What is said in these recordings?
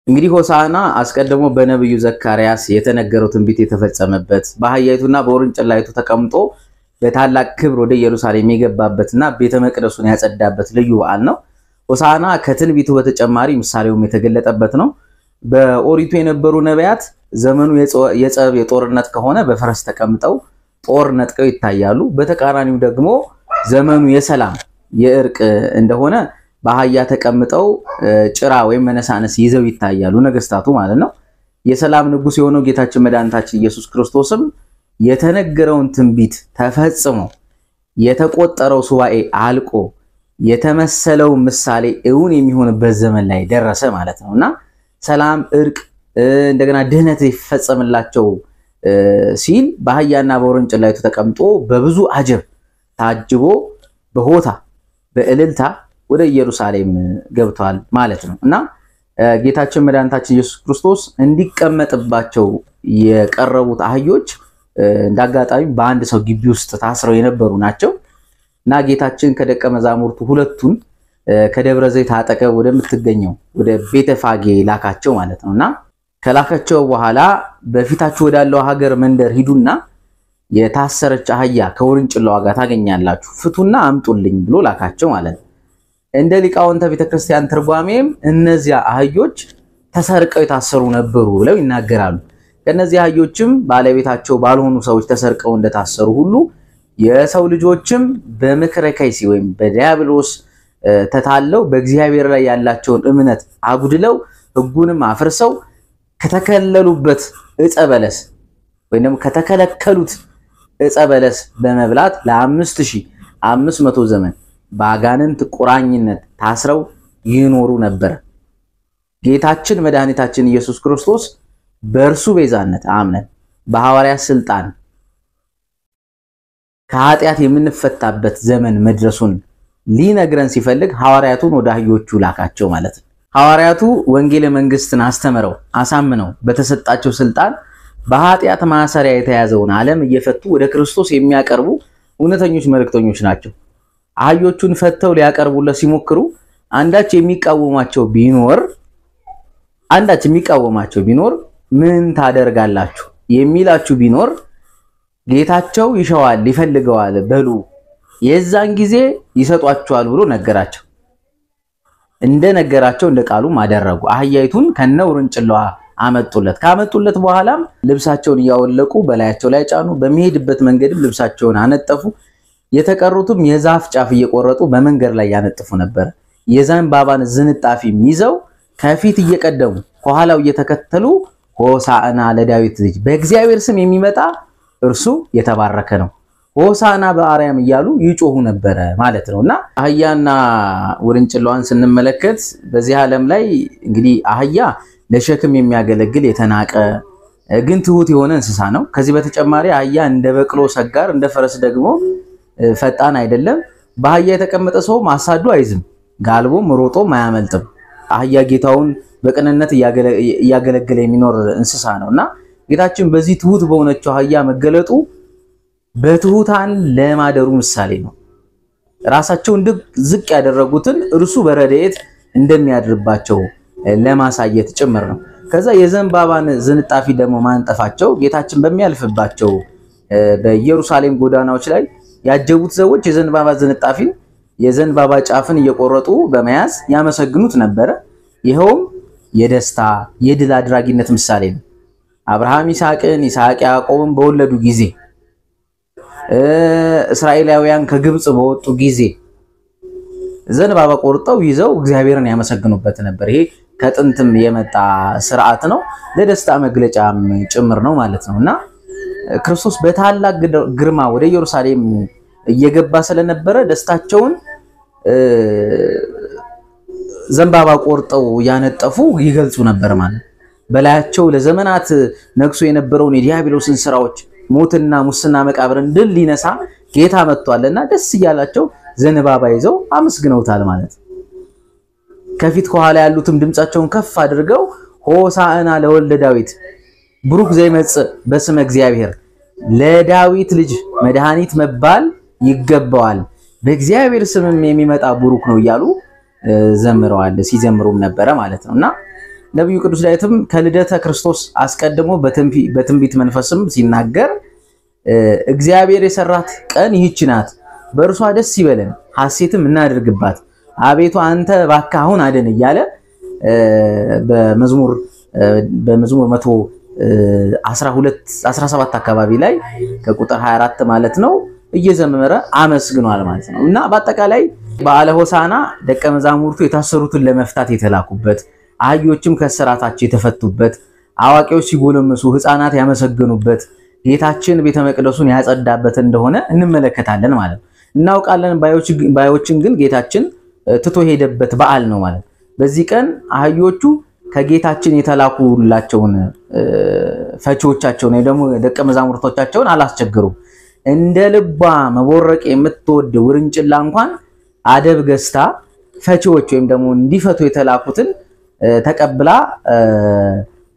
እንግዲህ ሆሳዕና አስቀድሞ በነብዩ ዘካርያስ የተነገረው ትንቢት የተፈጸመበት በአህያይቱና በውርንጭላይቱ ተቀምጦ በታላቅ ክብር ወደ ኢየሩሳሌም የገባበትና ቤተ መቅደሱን ያጸዳበት ልዩ በዓል ነው። ሆሳዕና ከትንቢቱ በተጨማሪ ምሳሌውም የተገለጠበት ነው። በኦሪቱ የነበሩ ነቢያት ዘመኑ የጸብ የጦርነት ከሆነ በፈረስ ተቀምጠው ጦር ነጥቀው ይታያሉ። በተቃራኒው ደግሞ ዘመኑ የሰላም የእርቅ እንደሆነ በአህያ ተቀምጠው ጭራ ወይም መነሳነስ ይዘው ይታያሉ ነገስታቱ ማለት ነው። የሰላም ንጉስ የሆነው ጌታችን መድኃኒታችን ኢየሱስ ክርስቶስም የተነገረውን ትንቢት ተፈጽሞ የተቆጠረው ሱባኤ አልቆ የተመሰለው ምሳሌ እውን የሚሆንበት ዘመን ላይ ደረሰ ማለት ነውና ሰላም እርቅ እንደገና ድህነት ይፈጸምላቸው ሲል በአህያና በውርንጭላይቱ ተቀምጦ በብዙ አጀብ ታጅቦ በሆታ በእልልታ ወደ ኢየሩሳሌም ገብቷል ማለት ነው። እና ጌታችን መድኃኒታችን ኢየሱስ ክርስቶስ እንዲቀመጥባቸው የቀረቡት አህዮች እንዳጋጣሚ በአንድ ሰው ግቢ ውስጥ ታስረው የነበሩ ናቸው። እና ጌታችን ከደቀ መዛሙርቱ ሁለቱን ከደብረ ዘይት አጠገብ ወደምትገኘው ወደ ቤተፋጌ ላካቸው ማለት ነውና ከላካቸው በኋላ በፊታችሁ ወዳለው ሀገር መንደር ሂዱና የታሰረች አህያ ከውርንጭላዋ ጋር ታገኛላችሁ ፍቱና አምጡልኝ ብሎ ላካቸው ማለት ነው። እንደ ሊቃውንተ ቤተክርስቲያን ትርጓሜም እነዚያ አህዮች ተሰርቀው የታሰሩ ነበሩ ብለው ይናገራሉ። ከነዚህ አህዮችም ባለቤታቸው ባልሆኑ ሰዎች ተሰርቀው እንደታሰሩ ሁሉ የሰው ልጆችም በምክረ ከይሲ ወይም በዲያብሎስ ተታለው በእግዚአብሔር ላይ ያላቸውን እምነት አጉድለው ሕጉንም አፍርሰው ከተከለሉበት ዕፀ በለስ ወይንም ከተከለከሉት ዕፀ በለስ በመብላት ለ5500 ዘመን በአጋንንት ቁራኝነት ታስረው ይኖሩ ነበር። ጌታችን መድኃኒታችን ኢየሱስ ክርስቶስ በእርሱ ቤዛነት አምነን በሐዋርያት ስልጣን ከኃጢአት የምንፈታበት ዘመን መድረሱን ሊነግረን ሲፈልግ ሐዋርያቱን ወደ አህዮቹ ላካቸው ማለት ነው። ሐዋርያቱ ወንጌል መንግስትን አስተምረው አሳምነው በተሰጣቸው ስልጣን በኃጢአት ማሰሪያ የተያዘውን ዓለም እየፈቱ ወደ ክርስቶስ የሚያቀርቡ እውነተኞች መልእክተኞች ናቸው። አህዮቹን ፈተው ሊያቀርቡለት ሲሞክሩ አንዳች የሚቃወማቸው ቢኖር ምን ታደርጋላችሁ የሚላችሁ ቢኖር ጌታቸው ይሻዋል ይፈልገዋል በሉ የዛን ጊዜ ይሰጧቸዋል ብሎ ነገራቸው። እንደነገራቸው እንደ ቃሉ ማደረጉ አህያይቱን ከነውርንጭላዋ አመጡለት። ካመጡለት በኋላም ልብሳቸውን ያወለቁ በላያቸው ላይ ጫኑ። በሚሄድበት መንገድም ልብሳቸውን አነጠፉ። የተቀሩትም የዛፍ ጫፍ እየቆረጡ በመንገድ ላይ ያነጥፉ ነበር። የዘንባባን ዝንጣፊም ይዘው ከፊት እየቀደሙ ከኋላው እየተከተሉ ሆሳዕና ለዳዊት ልጅ በእግዚአብሔር ስም የሚመጣ እርሱ የተባረከ ነው ሆሳዕና በአርያም እያሉ ይጮሁ ነበር ማለት ነውና አህያና ውርንጭላዋን ስንመለከት በዚህ ዓለም ላይ እንግዲህ አህያ ለሸክም የሚያገለግል የተናቀ ግን ትሁት የሆነ እንስሳ ነው። ከዚህ በተጨማሪ አህያ እንደ በቅሎ ሰጋር እንደ ፈረስ ደግሞ ፈጣን አይደለም። በአህያ የተቀመጠ ሰው ማሳዱ አይዝም፣ ጋልቦም ሮጦም አያመልጥም። አህያ ጌታውን በቅንነት ያገለገለ የሚኖር እንስሳ ነውና ጌታችን በዚህ ትሁት በሆነችው አህያ መገለጡ በትሁታን ለማደሩ ምሳሌ ነው። ራሳቸውን ዝቅ ያደረጉትን እርሱ በረድኤት እንደሚያድርባቸው ለማሳየት ጭምር ነው። ከዛ የዘንባባን ዝንጣፊ ደግሞ ማንጠፋቸው ጌታችን በሚያልፍባቸው በኢየሩሳሌም ጎዳናዎች ላይ ያጀቡት ሰዎች የዘንባባ ዝንጣፊን የዘንባባ ጫፍን እየቆረጡ በመያዝ ያመሰግኑት ነበር። ይሄውም የደስታ የድል አድራጊነት ምሳሌ ነው። አብርሃም ይስሐቅን ይስሐቅ ያዕቆብን በወለዱ ጊዜ እስራኤላውያን ከግብጽ በወጡ ጊዜ ዘንባባ ቆርጠው ይዘው እግዚአብሔርን ያመሰግኑበት ነበር። ይሄ ከጥንትም የመጣ ሥርዓት ነው፣ ለደስታ መግለጫም ጭምር ነው ማለት ነውና ክርስቶስ በታላቅ ግርማ ወደ ኢየሩሳሌም እየገባ ስለነበረ ደስታቸውን ዘንባባ ቆርጠው ያነጠፉ ይገልጹ ነበር ማለት። በላያቸው ለዘመናት ነግሶ የነበረውን የዲያብሎስን ስራዎች ሞትና ሙስና መቃብርን ድል ሊነሳ ጌታ መጥቷልና ደስ እያላቸው ዘንባባ ይዘው አመስግነውታል ማለት። ከፊት ከኋላ ያሉትም ድምጻቸውን ከፍ አድርገው ሆሳዕና ለወልደ ዳዊት ብሩክ ዘይመጽእ በስመ እግዚአብሔር ለዳዊት ልጅ መድኃኒት መባል ይገባዋል በእግዚአብሔር ስምም የሚመጣ ብሩክ ነው እያሉ ዘምረዋል ሲዘምሩም ነበር ማለት ነውና ነብዩ ቅዱስ ዳዊትም ከልደተ ክርስቶስ አስቀድሞ በትንቢት መንፈስም ሲናገር እግዚአብሔር የሰራት ቀን ይህች ናት፣ በእርሷ ደስ ይበለን ሐሴትም እናድርግባት፣ አቤቱ አንተ እባክህ አሁን አድን እያለ በመዝሙር 117 አካባቢ ላይ ከቁጥር 24 ማለት ነው እየዘመረ አመስግኗል ማለት ነው። እና በአጠቃላይ በዓለ ሆሳዕና ደቀ መዛሙርቱ የታሰሩትን ለመፍታት የተላኩበት፣ አህዮችም ከስራታቸው የተፈቱበት፣ አዋቂዎች ሲጎለምሱ ሕፃናት ያመሰገኑበት፣ ጌታችን ቤተ መቅደሱን ያጸዳበት እንደሆነ እንመለከታለን ማለት ነው። እናውቃለን ባዮችን ግን ጌታችን ትቶ ሄደበት በዓል ነው ማለት። በዚህ ቀን አህዮቹ ከጌታችን የተላኩላቸውን ፈቺዎቻቸውን ወይ ደግሞ ደቀ መዛሙርቶቻቸውን አላስቸገሩም። እንደ ልቧ መቦረቅ የምትወድ ውርንጭላ እንኳን አደብ ገዝታ ፈቺዎች ወይም ደግሞ እንዲፈቱ የተላኩትን ተቀብላ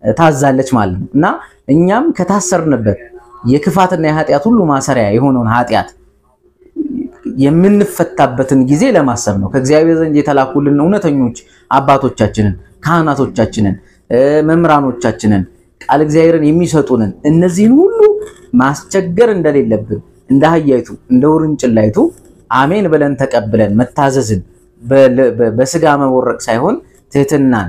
ታዛለች ማለት ነው። እና እኛም ከታሰርንበት የክፋትና የኃጢአት ሁሉ ማሰሪያ የሆነውን ኃጢአት የምንፈታበትን ጊዜ ለማሰብ ነው። ከእግዚአብሔር ዘንድ የተላኩልን እውነተኞች አባቶቻችንን፣ ካህናቶቻችንን፣ መምህራኖቻችንን ቃል እግዚአብሔርን የሚሰጡንን እነዚህን ሁሉ ማስቸገር እንደሌለብን እንደ አህያይቱ እንደ ውርንጭላይቱ አሜን ብለን ተቀብለን መታዘዝን በስጋ መቦረቅ ሳይሆን ትህትናን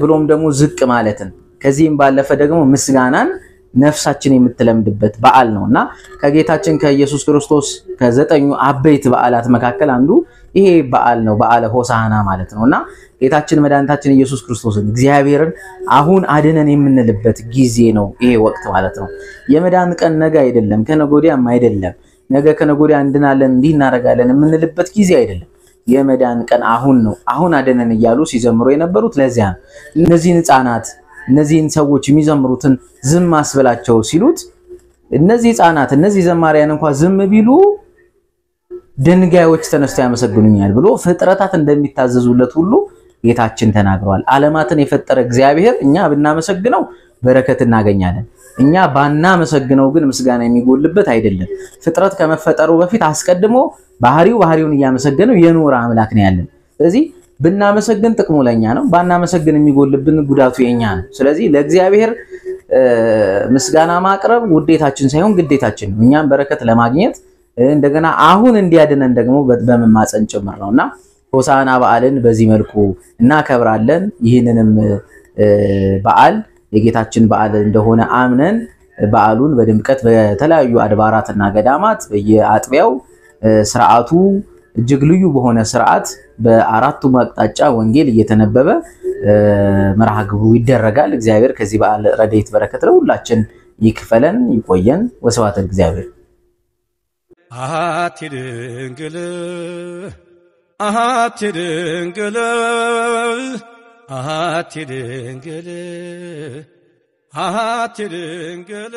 ብሎም ደግሞ ዝቅ ማለትን ከዚህም ባለፈ ደግሞ ምስጋናን ነፍሳችን የምትለምድበት በዓል ነውና ከጌታችን ከኢየሱስ ክርስቶስ ከዘጠኙ አበይት በዓላት መካከል አንዱ ይሄ በዓል ነው፣ በዓለ ሆሳዕና ማለት ነውና ጌታችን መድኃኒታችን ኢየሱስ ክርስቶስን እግዚአብሔርን አሁን አድነን የምንልበት ጊዜ ነው ይሄ ወቅት ማለት ነው። የመዳን ቀን ነገ አይደለም፣ ከነገ ወዲያም አይደለም፣ ነገ ከነገ ወዲያ እንድናለን እንዲህ እናደርጋለን የምንልበት ጊዜ አይደለም። የመዳን ቀን አሁን ነው። አሁን አድነን እያሉ ሲዘምሩ የነበሩት ለዚያ ነው። እነዚህን ሕፃናት እነዚህን ሰዎች የሚዘምሩትን ዝም አስበላቸው ሲሉት እነዚህ ሕፃናት እነዚህ ዘማሪያን እንኳን ዝም ቢሉ ድንጋዮች ተነስተው ያመሰግኑኛል ብሎ ፍጥረታት እንደሚታዘዙለት ሁሉ ጌታችን ተናግሯል። ዓለማትን የፈጠረ እግዚአብሔር እኛ ብናመሰግነው በረከት እናገኛለን። እኛ ባናመሰግነው ግን ምስጋና የሚጎልበት አይደለም። ፍጥረት ከመፈጠሩ በፊት አስቀድሞ ባህሪውን እያመሰገነው የኖረ አምላክ ነው ያለን። ስለዚህ ብናመሰግን ጥቅሙ ለኛ ነው፣ ባናመሰግን የሚጎልብን ጉዳቱ የኛ ነው። ስለዚህ ለእግዚአብሔር ምስጋና ማቅረብ ውዴታችን ሳይሆን ግዴታችን ነው። እኛም በረከት ለማግኘት እንደገና አሁን እንዲያድነን ደግሞ በመማፀን ጭምር ነውና ሆሳዕና በዓልን በዚህ መልኩ እናከብራለን። ይህንንም በዓል የጌታችን በዓል እንደሆነ አምነን በዓሉን በድምቀት በተለያዩ አድባራትና ገዳማት በየአጥቢያው ስርዓቱ እጅግ ልዩ በሆነ ስርዓት በአራቱ አቅጣጫ ወንጌል እየተነበበ መርሃ ግብሩ ይደረጋል። እግዚአብሔር ከዚህ በዓል ረድኤት በረከት ለሁላችን ይክፈለን፣ ይቆየን። ወስብሐት ለእግዚአብሔር። አሐቲ ድንግል አሐቲ ድንግል አሐቲ ድንግል አሐቲ ድንግል